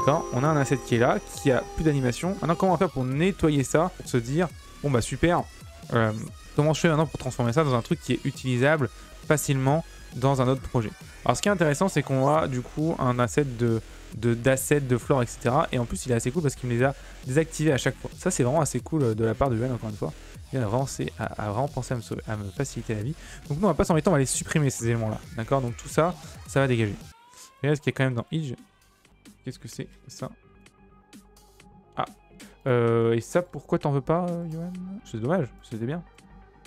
D'accord? On a un asset qui est là, qui a plus d'animation. Maintenant, comment on va faire pour nettoyer ça, pour se dire, bon bah super, comment je fais maintenant pour transformer ça dans un truc qui est utilisable facilement dans un autre projet? Alors ce qui est intéressant, c'est qu'on a du coup un asset d'assets, de flore, etc. Et en plus, il est assez cool parce qu'il me les a désactivés à chaque fois. Ça, c'est vraiment assez cool de la part de Yuan, encore une fois. Il a vraiment pensé à me faciliter la vie. Donc nous, on va pas s'embêter, on va les supprimer, ces éléments-là. D'accord? Donc tout ça, ça va dégager. Regardez ce qu'il y a quand même dans Edge. Qu'est-ce que c'est ça? Ah. Et ça, pourquoi t'en veux pas, Yohan? C'est dommage, c'était bien.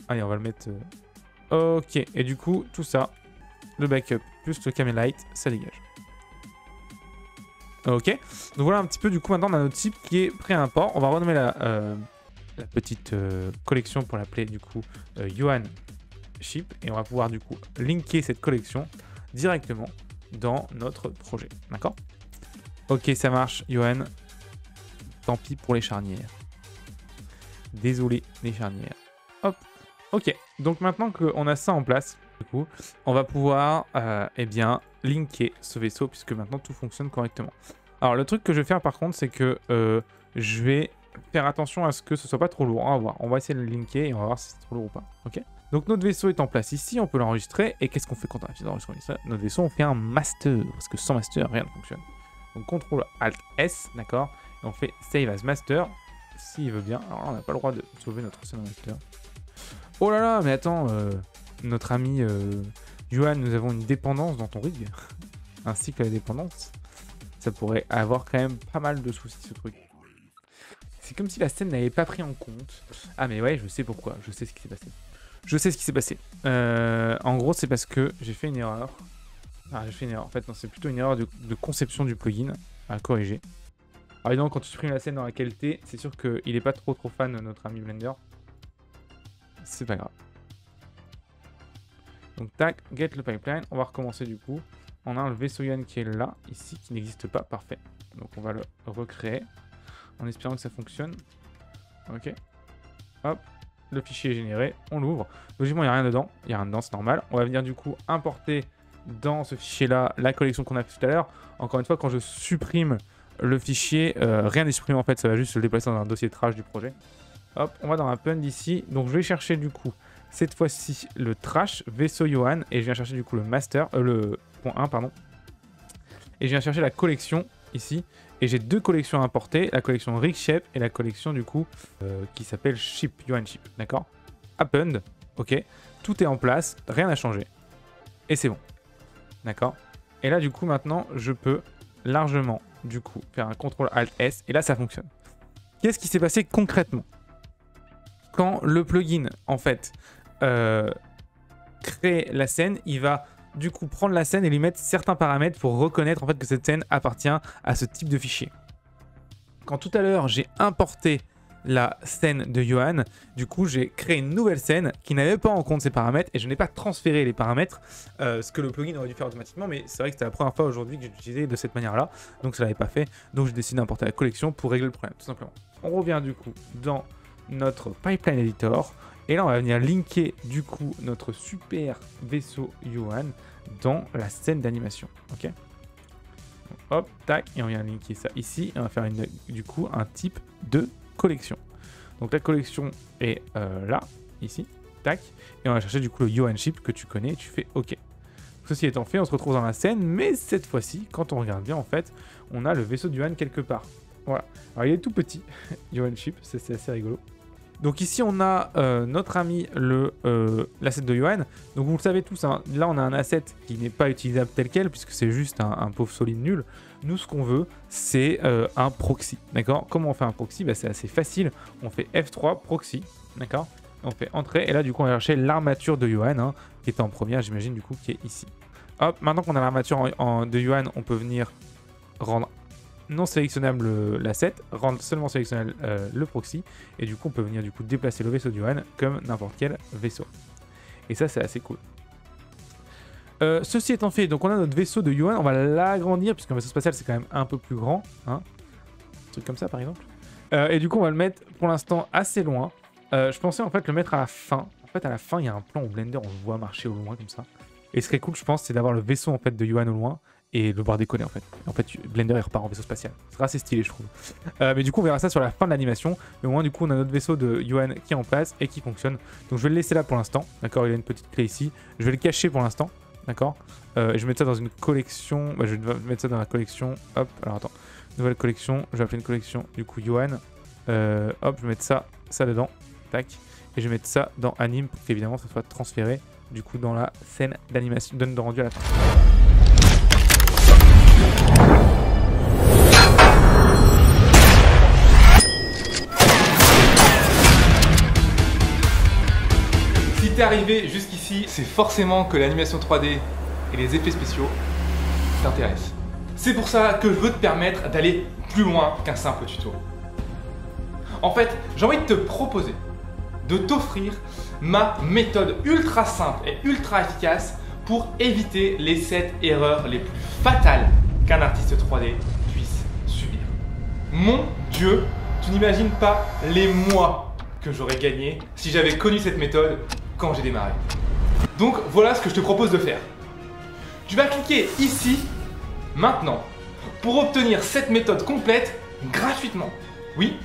Allez, on va le mettre... Ok, et du coup, tout ça, le backup plus le Camel Light, ça dégage. Ok, donc voilà un petit peu, du coup, maintenant on a notre type qui est prêt à import. On va renommer la petite collection pour l'appeler, du coup, Yohan Ship. Et on va pouvoir, du coup, linker cette collection directement dans notre projet. D'accord? Ok, ça marche, Yohan. Tant pis pour les charnières. Désolé, les charnières. Hop. Ok, donc maintenant qu'on a ça en place, du coup, on va pouvoir eh bien, linker ce vaisseau puisque maintenant tout fonctionne correctement. Alors le truc que je vais faire par contre, c'est que je vais faire attention à ce que ce soit pas trop lourd. On va voir, on va essayer de le linker et on va voir si c'est trop lourd ou pas. Ok. Donc notre vaisseau est en place ici, on peut l'enregistrer. Et qu'est-ce qu'on fait quand on a fini d'enregistrer ça? Notre vaisseau, on fait un master, parce que sans master, rien ne fonctionne. Donc CTRL ALT S, d'accord, et on fait Save as Master, s'il veut bien. Alors là, on n'a pas le droit de sauver notre ancien master. Oh là là, mais attends, notre ami Yuan, nous avons une dépendance dans ton rig, ainsi que la dépendance. Ça pourrait avoir quand même pas mal de soucis, ce truc. C'est comme si la scène n'avait pas pris en compte. Ah mais ouais, je sais pourquoi, je sais ce qui s'est passé. Je sais ce qui s'est passé. En gros, c'est parce que j'ai fait une erreur. Ah, j'ai fait une erreur. En fait, non, c'est plutôt une erreur de conception du plugin à corriger. Alors évidemment, quand tu supprimes la scène dans la qualité, c'est sûr qu'il n'est pas trop fan, notre ami Blender. C'est pas grave. Donc tac, get le pipeline. On va recommencer du coup. On a le vaisseau Yuan qui est là, ici, qui n'existe pas. Parfait. Donc on va le recréer en espérant que ça fonctionne. Ok. Hop. Le fichier est généré. On l'ouvre. Logiquement, il n'y a rien dedans. Il n'y a rien dedans, c'est normal. On va venir du coup importer dans ce fichier-là la collection qu'on a fait tout à l'heure. Encore une fois, quand je supprime le fichier, rien n'est supprimé en fait. Ça va juste se déplacer dans un dossier de trash du projet. Hop, on va dans Append ici. Donc je vais chercher du coup, cette fois-ci, le trash vaisseau Yuan. Et je viens chercher du coup le master, le point 1, pardon. Et je viens chercher la collection ici. Et j'ai deux collections à importer. La collection Rig Shape et la collection du coup qui s'appelle Ship, Yuan Ship. D'accord? Append, ok. Tout est en place, rien n'a changé. Et c'est bon. D'accord? Et là du coup maintenant, je peux largement du coup faire un CTRL ALT S. Et là ça fonctionne. Qu'est-ce qui s'est passé concrètement? Quand le plugin, en fait, crée la scène, il va du coup prendre la scène et lui mettre certains paramètres pour reconnaître en fait que cette scène appartient à ce type de fichier. Quand tout à l'heure, j'ai importé la scène de Yuan, du coup, j'ai créé une nouvelle scène qui n'avait pas en compte ces paramètres et je n'ai pas transféré les paramètres, ce que le plugin aurait dû faire automatiquement, mais c'est vrai que c'était la première fois aujourd'hui que j'utilisais de cette manière-là, donc ça ne l'avait pas fait, donc j'ai décidé d'importer la collection pour régler le problème, tout simplement. On revient du coup dans notre pipeline editor et là on va venir linker du coup notre super vaisseau Yuan dans la scène d'animation. Ok, donc, hop, tac, et on vient linker ça ici et on va faire du coup un type de collection. Donc la collection est là, ici, tac, et on va chercher du coup le Yuan Ship que tu connais et tu fais OK. Ceci étant fait, on se retrouve dans la scène, mais cette fois-ci, quand on regarde bien en fait, on a le vaisseau de Yuan quelque part. Voilà, alors il est tout petit, Yuan Ship, c'est assez rigolo. Donc ici on a notre ami l'asset de Yuan. Donc vous le savez tous, hein, là on a un asset qui n'est pas utilisable tel quel puisque c'est juste un pauvre solide nul. Nous ce qu'on veut c'est un proxy. D'accord? Comment on fait un proxy? Bah, c'est assez facile. On fait F3 proxy. D'accord? On fait entrée et là du coup on va chercher l'armature de Yuan hein, qui était en première j'imagine du coup qui est ici. Hop, maintenant qu'on a l'armature de Yuan, on peut venir rendre non sélectionnable l'asset, rendre seulement sélectionnable le proxy, et du coup on peut venir du coup déplacer le vaisseau de Yuan comme n'importe quel vaisseau. Et ça c'est assez cool. Ceci étant fait, donc on a notre vaisseau de Yuan, on va l'agrandir puisqu'un vaisseau spatial c'est quand même un peu plus grand, hein, un truc comme ça par exemple. Et du coup on va le mettre pour l'instant assez loin. Je pensais en fait le mettre à la fin. En fait à la fin il y a un plan au Blender, on le voit marcher au loin comme ça. Et ce qui serait cool je pense c'est d'avoir le vaisseau en fait de Yuan au loin et le voir décoller en fait. En fait, Blender il repart en vaisseau spatial. Ce sera assez stylé, je trouve. Mais du coup, on verra ça sur la fin de l'animation. Mais au moins, du coup, on a notre vaisseau de Yohan qui est en place et qui fonctionne. Donc, je vais le laisser là pour l'instant. D'accord, il a une petite clé ici. Je vais le cacher pour l'instant. D'accord. Je vais mettre ça dans une collection. Bah, je vais mettre ça dans la collection. Hop, alors attends. Nouvelle collection. Je vais appeler une collection du coup Yohan. Hop, je vais mettre ça dedans. Tac. Et je vais mettre ça dans Anime pour qu'évidemment ça soit transféré du coup dans la scène d'animation de rendu à la fin. Si t'es arrivé jusqu'ici, c'est forcément que l'animation 3D et les effets spéciaux t'intéressent. C'est pour ça que je veux te permettre d'aller plus loin qu'un simple tuto. En fait, j'ai envie de te proposer, de t'offrir ma méthode ultra simple et ultra efficace pour éviter les 7 erreurs les plus fatales qu'un artiste 3D puisse subir. Mon Dieu, tu n'imagines pas les mois que j'aurais gagné si j'avais connu cette méthode quand j'ai démarré. Donc voilà ce que je te propose de faire. Tu vas cliquer ici, maintenant, pour obtenir cette méthode complète gratuitement. Oui,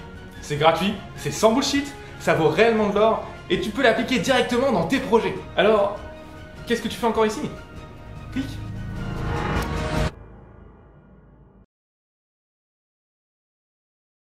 c'est gratuit, c'est sans bullshit, ça vaut réellement de l'or et tu peux l'appliquer directement dans tes projets. Alors, qu'est-ce que tu fais encore ici? Clique.